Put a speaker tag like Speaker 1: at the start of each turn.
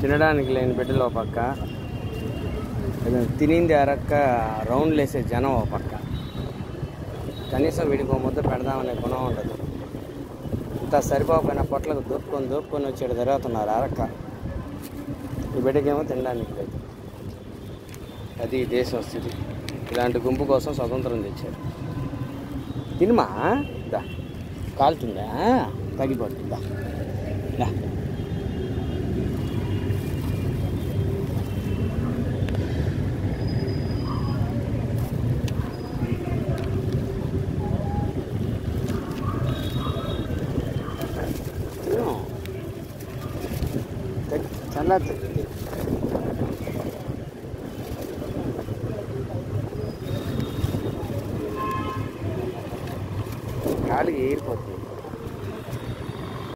Speaker 1: తినడానికి లేని బిడ్డలు ఒక పక్క, తినింది అరక్క రౌండ్లు వేసే జనం ఒక పక్క. కనీసం వీడికి ఒక ముద్ద పెడదామనే గుణం ఉండదు. ఇంత సరిపోకపోయినా పొట్లకు దూపుకొని వచ్చేది తిరుగుతున్నారు అరక్క. ఈ బిడ్డకేమో తినడానికి లేదు. అది దేశం స్థితి. ఇలాంటి గుంపు కోసం స్వతంత్రం తెచ్చారు. తినమా దా, కాలుతుందా, తగ్గిపోతుందా. చల్లారుతుంది. గాలికి ఏరిపోతుంది.